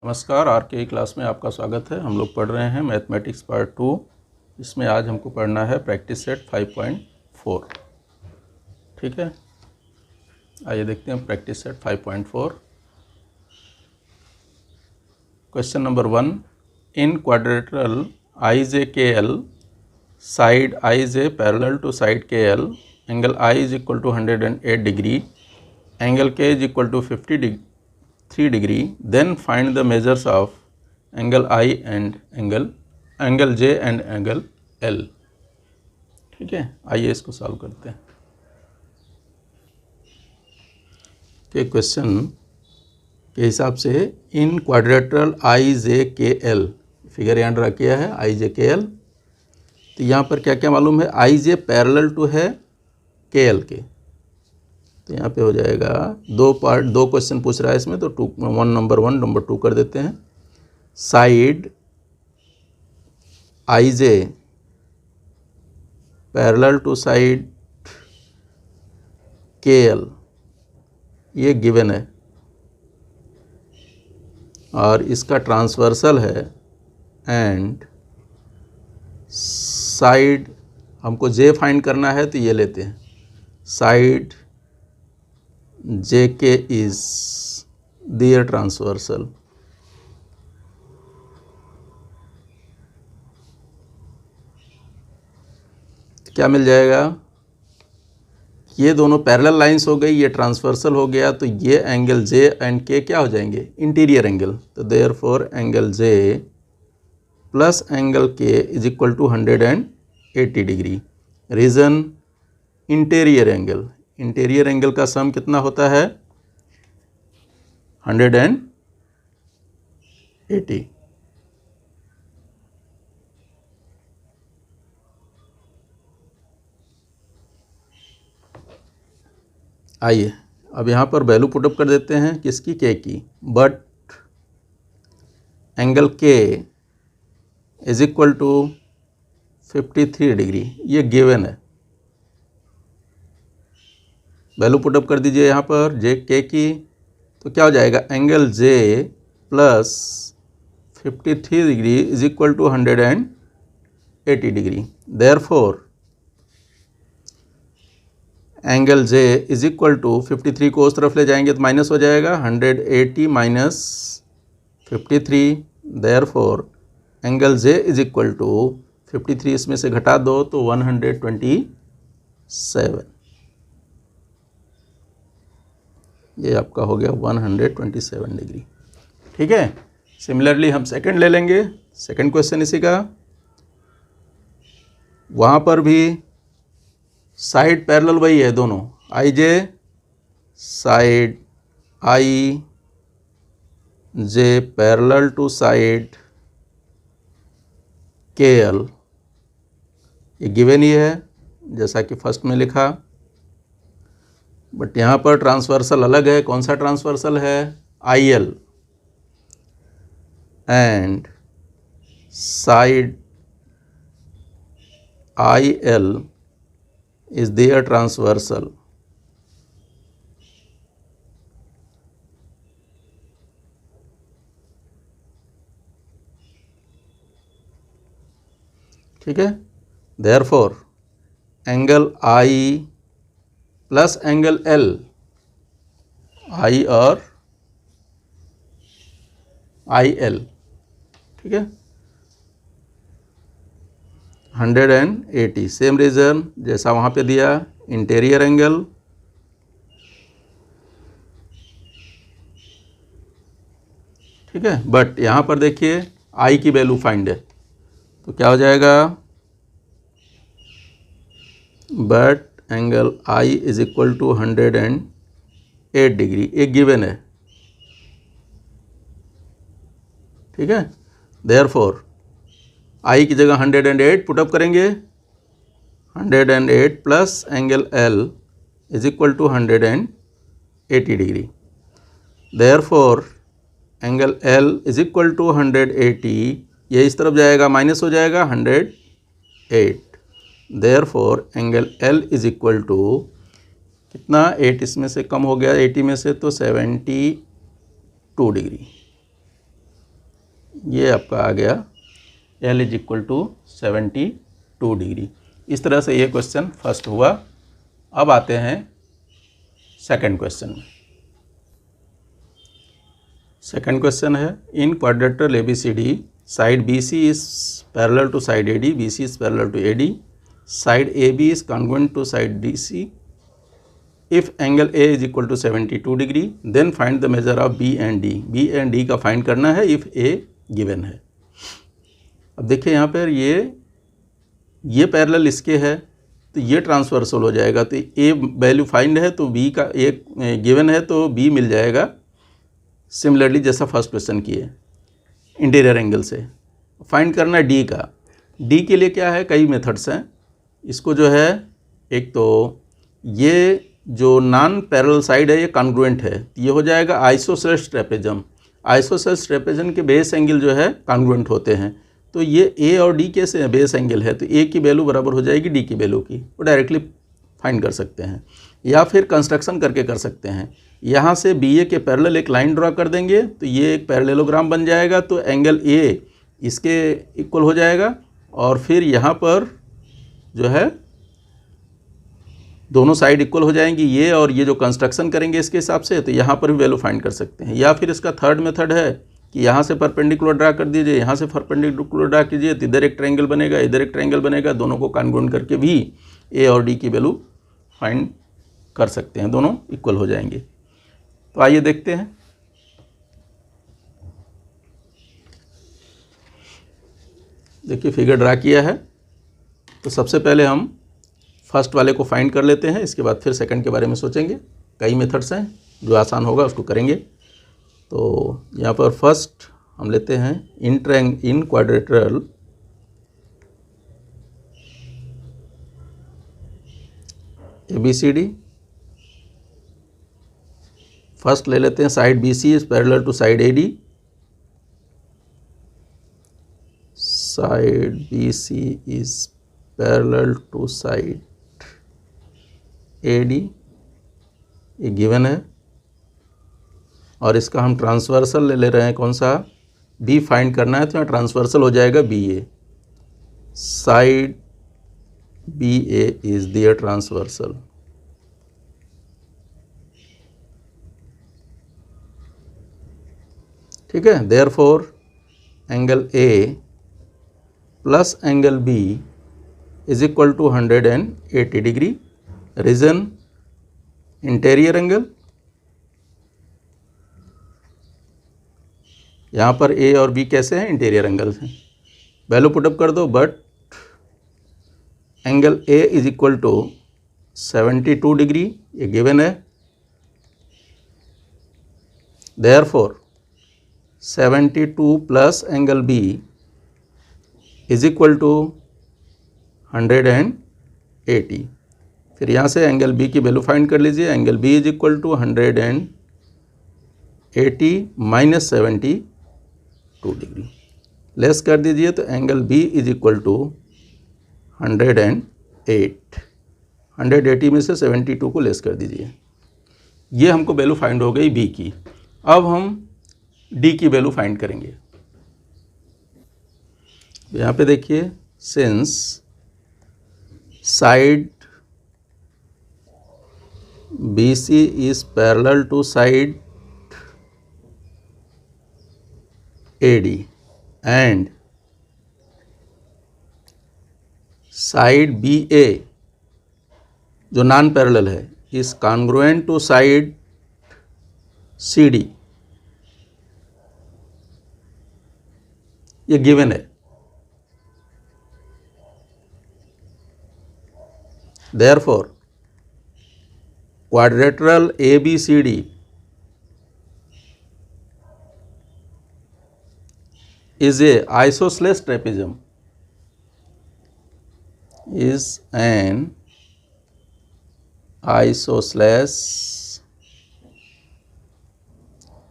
नमस्कार, आर के क्लास में आपका स्वागत है। हम लोग पढ़ रहे हैं मैथमेटिक्स पार्ट 2। इसमें आज हमको पढ़ना है प्रैक्टिस सेट 5.4। ठीक है, आइए देखते हैं practice set 5.4। Question number 1, in quadrilateral I J K L side I J parallel to side के L, angle I is equal to 108 degree, angle K is equal to 3 degree, then find the measures of angle I and angle J and angle L। ठीक है, आइए इसको solve करते हैं। के question के हिसाब से इन quadrilateral I J K L, figure यहाँ ड्रा किया है आई जे के एल। तो यहाँ पर क्या क्या मालूम है, आई जे पैरेलल टू है के एल के, तो यहाँ पे हो जाएगा दो क्वेश्चन पूछ रहा है इसमें, तो नंबर 1 नंबर 2 कर देते हैं। Side I J parallel to side के एल, ये गिवन है और इसका ट्रांसवर्सल है, एंड साइड हमको जे फाइंड करना है, तो ये लेते हैं side JK is their transversal। क्या मिल जाएगा, ये दोनों पैरेलल लाइंस हो गई, ये ट्रांसवर्सल हो गया, तो ये एंगल J एंड K क्या हो जाएंगे, इंटीरियर एंगल। तो therefore angle J plus angle K is equal to 180 degree. Reason interior angle, interior angle का सम कितना होता है 180। आइए अब यहाँ पर वैल्यू पुटअप कर देते हैं किसकी, के की। But angle K is equal to 53 degree, ये गिवन है। वैल्यू पुटअप कर दीजिए यहाँ पर जे के की, तो क्या हो जाएगा, angle J plus 53 degree is equal to 180 degree. Therefore angle J is equal to 53 को उस तरफ ले जाएंगे तो माइनस हो जाएगा, 180 minus 53। Therefore angle J is equal to 53 इसमें से घटा दो तो 127। ये आपका हो गया 127 डिग्री। ठीक है, सिमिलरली हम सेकंड ले लेंगे। सेकंड क्वेश्चन इसी का, वहाँ पर भी साइड पैरेलल वही है दोनों, I J side I J parallel to side के एल, ये गिवन ही है जैसा कि फर्स्ट में लिखा। बट यहाँ पर ट्रांसवर्सल अलग है। कौन सा ट्रांसवर्सल है, I L, and side I L is their transversal. ठीक है, therefore angle I plus angle L, I और IL, ठीक है, 180। सेम रीजन जैसा वहाँ पे दिया, इंटीरियर एंगल, ठीक है। बट यहाँ पर देखिए I की वैल्यू फाइंड है, तो क्या हो जाएगा, but angle I is equal to 108 degree, एक गिवन है। ठीक है, देयरफॉर I की जगह 108 पुटअप करेंगे, 108 plus angle L is equal to 180 degree. Therefore angle L is equal to 180, ये इस तरफ जाएगा माइनस हो जाएगा 108। Therefore angle L is equal to कितना, 8 इसमें से कम हो गया 80 में से, तो 72 डिग्री। ये आपका आ गया L is equal to 72 degree. इस तरह से ये क्वेश्चन फर्स्ट हुआ। अब आते हैं सेकंड क्वेश्चन में। सेकंड क्वेश्चन है in quadrilateral ABCD side BC is parallel to side AD, BC is parallel to AD, side AB is congruent to side DC। If angle A is equal to 72 degree then find the measure of B and D। B and D का find करना है if A given है। अब देखिए यहाँ पर ये parallel इसके है तो ये ट्रांसवर्सल हो जाएगा, तो A वैल्यू फाइंड है तो B का एक गिवन है तो B मिल जाएगा। सिमिलरली जैसा फर्स्ट क्वेश्चन किए इंटीरियर एंगल से फाइंड करना है D का। D के लिए क्या है, कई मेथड्स हैं। इसको जो है एक तो ये जो नॉन पैरेलल साइड है ये कॉन्ग्रुएंट है, ये हो जाएगा आइसोसेलेस ट्रेपेजम। आइसोसेलेस ट्रेपेजम के बेस एंगल जो है कॉन्ग्रुएंट होते हैं, तो ये A और D कैसे हैं, बेस एंगल है तो A की वैल्यू बराबर हो जाएगी D की वैल्यू की, वो डायरेक्टली फाइंड कर सकते हैं। या फिर कंस्ट्रक्शन करके कर सकते हैं। यहाँ से BA के पैरेलल एक लाइन ड्रा कर देंगे तो ये एक पैरेललोग्राम बन जाएगा, तो एंगल A इसके इक्वल हो जाएगा। और फिर यहाँ पर जो है दोनों साइड इक्वल हो जाएंगी ये, और ये जो कंस्ट्रक्शन करेंगे इसके हिसाब से तो यहाँ पर भी वैल्यू फाइंड कर सकते हैं। या फिर इसका थर्ड मेथड है कि यहाँ से परपेंडिकुलर ड्रा कर दीजिए, यहाँ से परपेंडिकुलर ड्रा कीजिए तो इधर एक ट्रायंगल बनेगा, इधर एक ट्रायंगल बनेगा, दोनों को कॉन्ग्रुएंट करके भी A और D की वैल्यू फाइंड कर सकते हैं, दोनों इक्वल हो जाएंगे। तो आइए देखते हैं। देखिए फिगर ड्रा किया है, तो सबसे पहले हम फर्स्ट वाले को फाइंड कर लेते हैं, इसके बाद फिर सेकंड के बारे में सोचेंगे। कई मेथड्स हैं, जो आसान होगा उसको करेंगे। तो यहाँ पर फर्स्ट हम लेते हैं इन क्वाड्रेटरल ABCD। फर्स्ट ले लेते हैं side BC is parallel to side AD, side BC is parallel to side AD, ये गिवन है। और इसका हम ट्रांसवर्सल ले रहे हैं, कौन सा, B फाइंड करना है, तो यहाँ ट्रांसवर्सल हो जाएगा BA, side BA is their transversal. ठीक है, therefore angle A plus angle B is equal to 180 degree. Reason interior angle, यहाँ पर A और B कैसे हैं, इंटीरियर एंगल हैं, वैल्यू पुटअप कर दो। But angle A is equal to 72 degree, ये गिवन है। Therefore 72 plus angle B is equal to 180। फिर यहाँ से एंगल B की वैल्यू फाइंड कर लीजिए। Angle B is equal to 180 minus 72 degree, less कर दीजिए तो angle B is equal to 108। 180 में से 72 को लेस कर दीजिए। ये हमको वैल्यू फाइंड हो गई B की। अब हम D की वैल्यू फाइंड करेंगे। यहाँ पे देखिए, since side BC is parallel to side AD and side BA जो नॉन पैरेलल है is congruent to side CD, ये गिवन है। Therefore quadrilateral ABCD is a isosceles trapezium, is an isosceles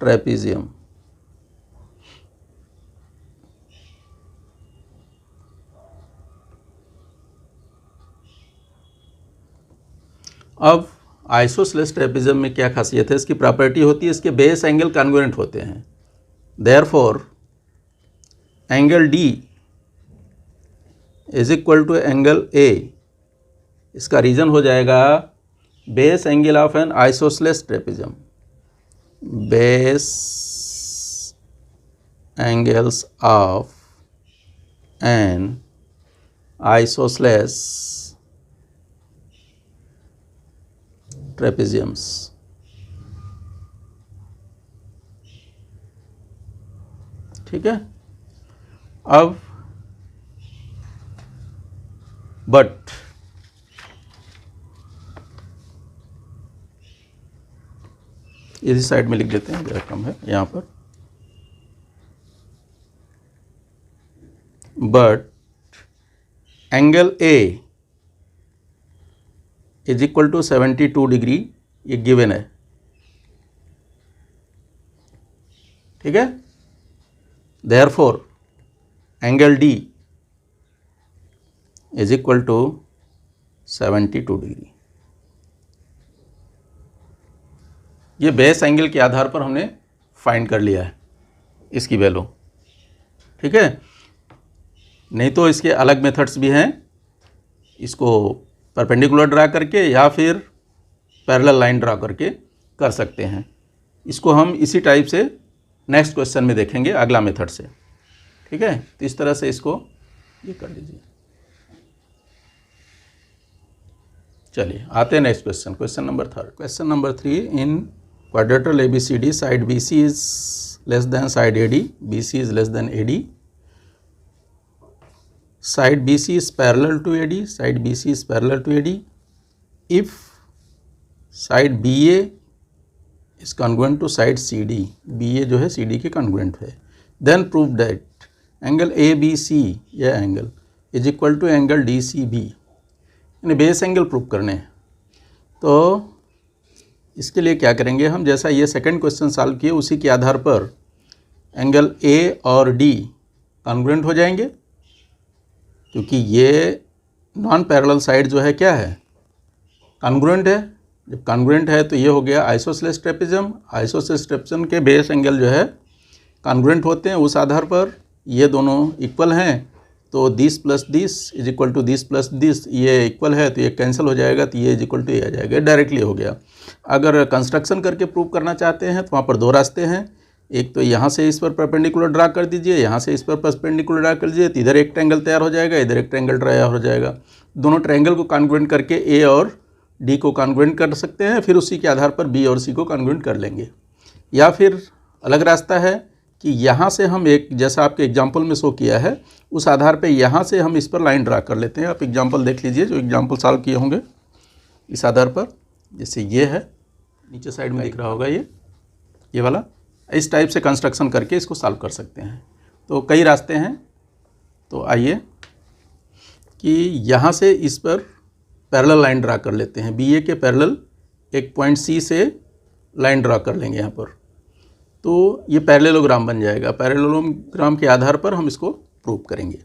trapezium। अब isosceles trapezium में क्या खासियत है, इसकी प्रॉपर्टी होती है इसके बेस एंगल कॉन्ग्रुएंट होते हैं। Therefore angle D is equal to angle A, इसका रीजन हो जाएगा base angle of an isosceles trapezium, base angles of an isosceles trapeziums. ठीक है, अब बट इसी साइड में लिख देते हैं, जरा कम है यहाँ पर, but angle A is equal to 72 degree, ये गिवन है। ठीक है, therefore angle D is equal to 72 degree. ये बेस एंगल के आधार पर हमने फाइंड कर लिया है इसकी वैल्यू। ठीक है, नहीं तो इसके अलग मेथड्स भी हैं, इसको परपेंडिकुलर ड्रा करके या फिर पैरेलल लाइन ड्रा करके कर सकते हैं। इसको हम इसी टाइप से नेक्स्ट क्वेश्चन में देखेंगे, अगला मेथड से। ठीक है, तो इस तरह से इसको ये कर लीजिए। चलिए आते हैं next question, question number 3। Question number 3, in quadrilateral ABCD side BC is less than side AD, BC is less than AD, side BC is parallel to AD, side BC is parallel to AD. If side BA is congruent to side CD, BA जो है CD के congruent है, then prove that angle ABC यह angle is equal to angle DCB, यानी base angle prove करने हैं। तो इसके लिए क्या करेंगे हम, जैसा ये सेकंड क्वेश्चन सॉल्व किए उसी के आधार पर एंगल A और D कॉन्ग्रुएंट हो जाएंगे, क्योंकि ये नॉन पैरेलल साइड जो है क्या है, कॉन्ग्रुएंट है। जब कॉन्ग्रुएंट है तो ये हो गया आइसोसेलेस ट्रेपेजियम। आइसोसेलेस ट्रेपेजियम के बेस एंगल जो है कॉन्ग्रुएंट होते हैं, उस आधार पर ये दोनों इक्वल हैं, तो this plus this is equal to this plus this, ये इक्वल है तो ये कैंसिल हो जाएगा, तो ये इज इक्वल टू ये आ जाएगा, डायरेक्टली हो गया। अगर कंस्ट्रक्शन करके प्रूव करना चाहते हैं तो वहाँ पर दो रास्ते हैं, एक तो यहाँ से इस पर परपेंडिकुलर ड्रा कर दीजिए, यहाँ से इस पर परपेंडिकुलर ड्रा कर दीजिए, तो इधर एक ट्रायंगल तैयार हो जाएगा, इधर एक ट्रायंगल तैयार हो जाएगा। दोनों ट्रायंगल को कॉन्ग्रुएंट करके ए और डी को कॉन्ग्रुएंट कर सकते हैं, फिर उसी के आधार पर बी और सी को कॉन्ग्रुएंट कर लेंगे। या फिर अलग रास्ता है कि यहाँ से हम एक, जैसा आपके एग्जाम्पल में शो किया है, उस आधार पर यहाँ से हम इस पर लाइन ड्रा कर लेते हैं। आप एग्जाम्पल देख लीजिए, जो एग्जाम्पल सॉल्व किए होंगे इस आधार पर, जैसे ये है नीचे साइड में दिख रहा होगा ये वाला, इस टाइप से कंस्ट्रक्शन करके इसको सॉल्व कर सकते हैं। तो कई रास्ते हैं, तो आइए कि यहाँ से इस पर पैरेलल लाइन ड्रा कर लेते हैं। BA के पैरेलल एक पॉइंट C से लाइन ड्रा कर लेंगे यहाँ पर, तो ये पैरेललोग्राम बन जाएगा। पैरेललोग्राम के आधार पर हम इसको प्रूव करेंगे।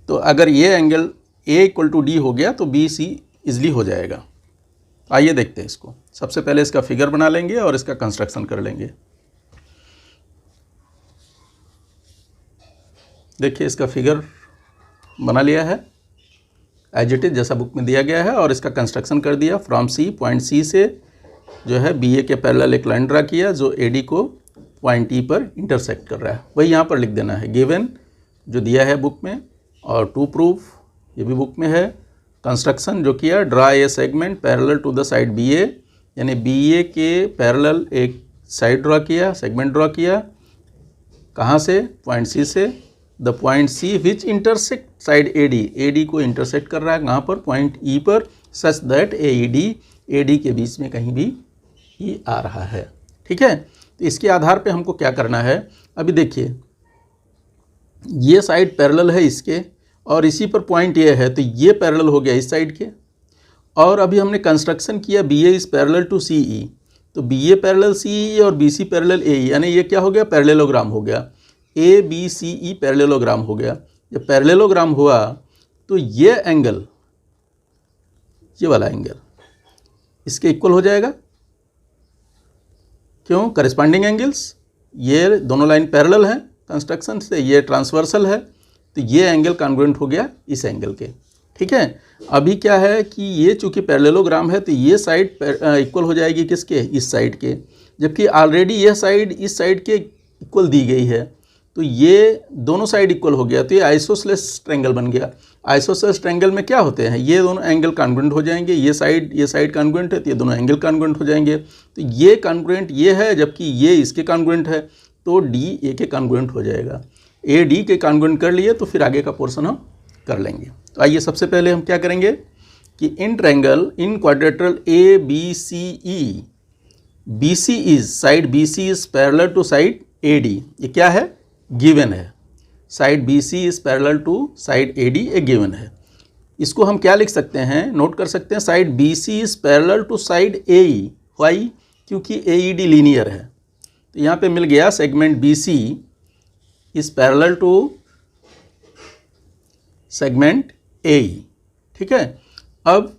तो अगर ये angle A equal to D हो गया तो BC ईजिली हो जाएगा। आइए देखते हैं इसको। सबसे पहले इसका फिगर बना लेंगे और इसका कंस्ट्रक्शन कर लेंगे। देखिए इसका फिगर बना लिया है एज इट इज, जैसा बुक में दिया गया है, और इसका कंस्ट्रक्शन कर दिया। फ्रॉम C, पॉइंट C से जो है BA के पैरेलल एक लाइन ड्रा किया जो AD को पॉइंट E पर इंटरसेक्ट कर रहा है, वही यहाँ पर लिख देना है। गिवन जो दिया है बुक में, और टू प्रूफ ये भी बुक में है। कंस्ट्रक्शन जो किया, draw a segment parallel to the side BA, यानी BA के पैरेलल एक साइड ड्रा किया, सेगमेंट ड्रा किया। कहाँ से? पॉइंट C से। The point C which intersect side AD को इंटरसेक्ट कर रहा है कहाँ पर? पॉइंट E पर, सच दैट AD के बीच में कहीं भी E आ रहा है। ठीक है, तो इसके आधार पे हमको क्या करना है, अभी देखिए ये साइड पैरेलल है इसके, और इसी पर पॉइंट ये है, तो ये पैरेलल हो गया इस साइड के। और अभी हमने कंस्ट्रक्शन किया BA is parallel to CE, तो BA पैरेलल CE और BC पैरेलल AE, यानी ये क्या हो गया? पैरेललोग्राम हो गया। ABCE पैरेललोग्राम हो गया। जब पैरेललोग्राम हुआ तो ये एंगल, ये वाला एंगल इसके इक्वल हो जाएगा। क्यों? करस्पॉन्डिंग एंगल्स, ये दोनों लाइन पैरेलल हैं, कंस्ट्रक्शन से, ये ट्रांसवर्सल है, तो ये एंगल कॉन्ग्रुएंट हो गया इस एंगल के। ठीक है, अभी क्या है कि ये चूंकि पैरेललोग्राम है तो ये साइड इक्वल हो जाएगी किसके, इस साइड के, जबकि ऑलरेडी यह साइड इस साइड के इक्वल दी गई है, तो ये दोनों साइड इक्वल हो गया, तो ये आइसोसेलेस ट्रायंगल बन गया। आइसोसेलेस ट्रायंगल में क्या होते हैं, ये दोनों एंगल कॉन्ग्रुएंट हो जाएंगे, ये साइड कॉन्ग्रुएंट है तो ये दोनों एंगल कॉन्ग्रुएंट हो जाएंगे। तो ये कॉन्ग्रुएंट ये है जबकि ये इसके कॉन्ग्रुएंट है, तो डी ए के कॉन्ग्रुएंट हो जाएगा। ए डी के कॉन्ग्रुएंट कर लिए तो फिर आगे का पोर्शन हम कर लेंगे। तो आइए सबसे पहले हम क्या करेंगे कि इन triangle in quadrilateral A B C E, B C is side B C is parallel to side A D, ये क्या है, गिवन है। Side B C is parallel to side A D, ए गिवन है। इसको हम क्या लिख सकते हैं, नोट कर सकते हैं, side B C is parallel to side A E. Why, क्योंकि ए ई डी लीनियर है, तो यहाँ पे मिल गया segment B C is parallel to segment A E. ठीक है, अब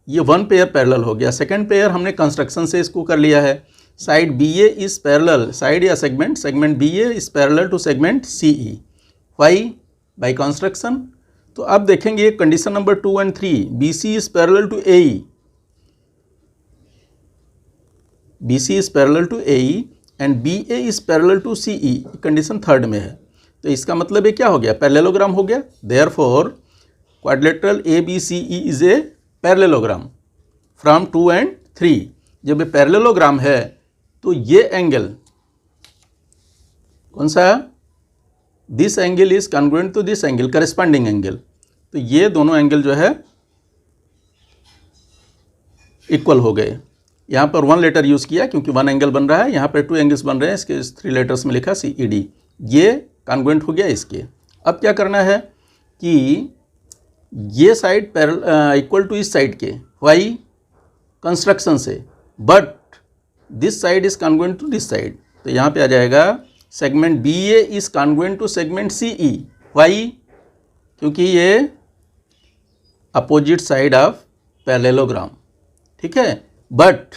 ये वन पेयर पैरेलल हो गया। सेकंड पेयर हमने कंस्ट्रक्शन से इसको कर लिया है। Side B A is parallel, side या segment B A is parallel to segment C E. Why, by construction. तो अब देखेंगे condition number 2 and 3, B C is parallel to A E, B C is parallel to A E and B A is parallel to C E, condition third में है। तो इसका मतलब ये क्या हो गया, पैरेललोग्राम हो गया। Therefore quadrilateral A B C E is a parallelogram from 2 and 3। जब ये पैरेललोग्राम है तो ये एंगल कौन सा, this angle is congruent to this angle, corresponding angle. तो ये दोनों एंगल जो है इक्वल हो गए। यहाँ पर 1 लेटर यूज़ किया क्योंकि 1 एंगल बन रहा है, यहाँ पर 2 एंगल्स बन रहे हैं, इसके 3 लेटर्स में लिखा सी ई डी, ये कॉन्ग्रुएंट हो गया इसके। अब क्या करना है कि ये साइड इक्वल टू इस साइड के, वाई कंस्ट्रक्शन से, but this side is congruent to this side. तो यहाँ पे आ जाएगा segment B A is congruent to segment C E. Why, क्योंकि ये अपोजिट साइड ऑफ पैरेललोग्राम। ठीक है, बट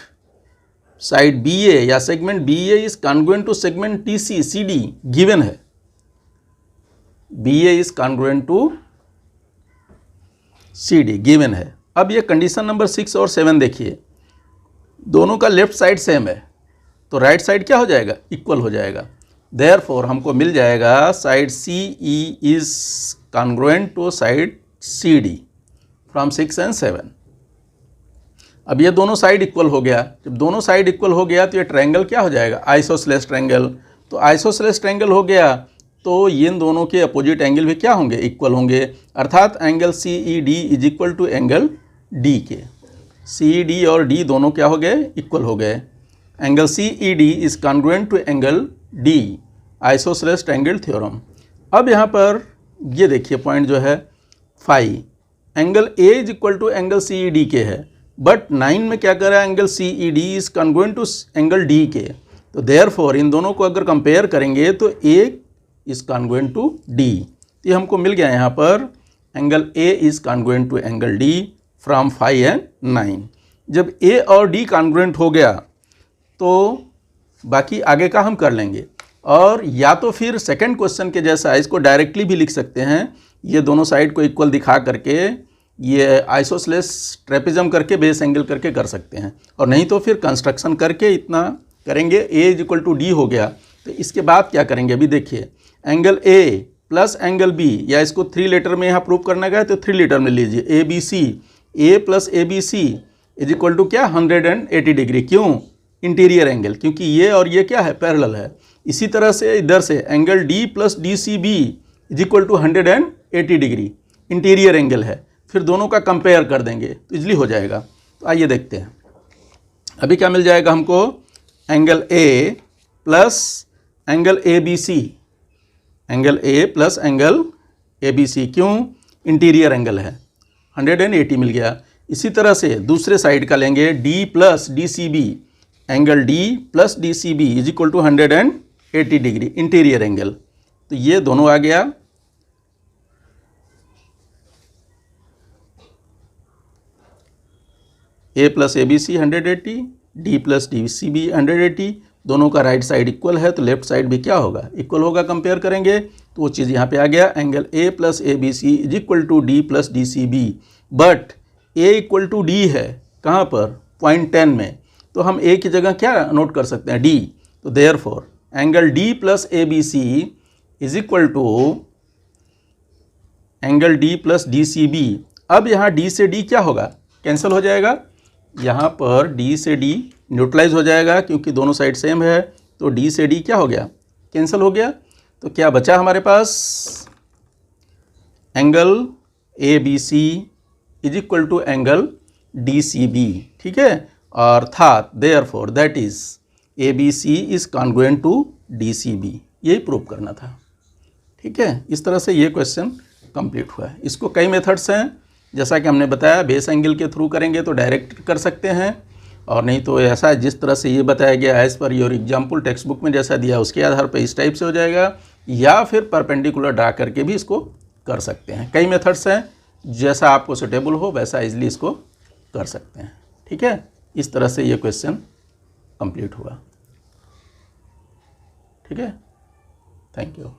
साइड बी ए या segment B A is congruent to segment T C, C D given है, B A is congruent to C D given है। अब ये condition number 6 और 7 देखिए, दोनों का लेफ्ट साइड सेम है, तो राइट साइड क्या हो जाएगा, इक्वल हो जाएगा। देयरफॉर हमको मिल जाएगा side C E is congruent to side C D from 6 and 7। अब ये दोनों साइड इक्वल हो गया। जब दोनों साइड इक्वल हो गया तो ये ट्रायंगल क्या हो जाएगा, आइसोसेलेस ट्रायंगल। तो आइसोसेलेस ट्रायंगल हो गया तो इन दोनों के अपोजिट एंगल भी क्या होंगे, इक्वल होंगे, अर्थात angle C E D is equal to angle D K. C D और डी दोनों क्या हो गए, इक्वल हो गए। Angle C E D is congruent to angle D, isosceles triangle theorem. अब यहाँ पर ये देखिए पॉइंट जो है 5, angle A is equal to angle C E D के है, बट 9 में क्या कर रहा है, angle C E D is congruent to angle D के। तो देयरफॉर इन दोनों को अगर कंपेयर करेंगे तो A is congruent to D. तो ये हमको मिल गया यहाँ पर angle A is congruent to angle D from 5 and 9। जब ए और डी कॉन्ग्रुएंट हो गया तो बाकी आगे का हम कर लेंगे। और या तो फिर सेकंड क्वेश्चन के जैसा इसको डायरेक्टली भी लिख सकते हैं, ये दोनों साइड को इक्वल दिखा करके ये आइसोसेलेस ट्रेपेजम करके बेस एंगल करके कर सकते हैं, और नहीं तो फिर कंस्ट्रक्शन करके इतना करेंगे। A is equal to D हो गया, तो इसके बाद क्या करेंगे, अभी देखिए angle A plus angle B, या इसको 3 लेटर में यहाँ प्रूव करना गया तो 3 लेटर में लीजिए, A B C, A plus A B C is equal to क्या, 180 डिग्री। क्यों, इंटीरियर एंगल, क्योंकि ये और ये क्या है, पैरेलल है। इसी तरह से इधर से angle D plus D C B is equal to 180 degree, interior angle है। फिर दोनों का कंपेयर कर देंगे तो इजली हो जाएगा। तो आइए देखते हैं अभी क्या मिल जाएगा हमको, angle A plus angle A B C, angle A plus angle A B C, क्यों, इंटीरियर एंगल है, 180 मिल गया। इसी तरह से दूसरे साइड का लेंगे D plus D C B, angle D plus D C B is equal to 180 degree, interior angle. तो ये दोनों आ गया। A plus A B C 180, D plus D C B 180, दोनों का राइट साइड इक्वल है तो लेफ्ट साइड भी क्या होगा, इक्वल होगा। कंपेयर करेंगे तो वो चीज़ यहाँ पे आ गया, angle A plus A B C is equal to D plus D C B, but A equal to D है कहाँ पर, पॉइंट 10 में, तो हम ए की जगह क्या नोट कर सकते हैं, डी। तो therefore angle D plus A B C is equal to angle D plus D C B. अब यहाँ डी से डी क्या होगा, कैंसिल हो जाएगा, यहाँ पर डी से डी न्यूट्रलाइज हो जाएगा क्योंकि दोनों साइड सेम है, तो डी से डी क्या हो गया, कैंसिल हो गया। तो क्या बचा हमारे पास, angle A B C is equal to angle D C B, ठीक है। अर्थात therefore that is A B C is congruent to D C B, यही प्रूव करना था, ठीक है। इस तरह से ये क्वेश्चन कंप्लीट हुआ है। इसको कई मेथड्स हैं, जैसा कि हमने बताया, बेस एंगल के थ्रू करेंगे तो डायरेक्ट कर सकते हैं, और नहीं तो ऐसा जिस तरह से ये बताया गया as per your example text book में जैसा दिया उसके आधार पर इस टाइप से हो जाएगा, या फिर परपेंडिकुलर ड्रा करके भी इसको कर सकते हैं। कई मेथड्स हैं, जैसा आपको सुटेबल हो वैसा इजली इसको कर सकते हैं, ठीक है। इस तरह से ये क्वेश्चन कंप्लीट हुआ, ठीक है। Thank you.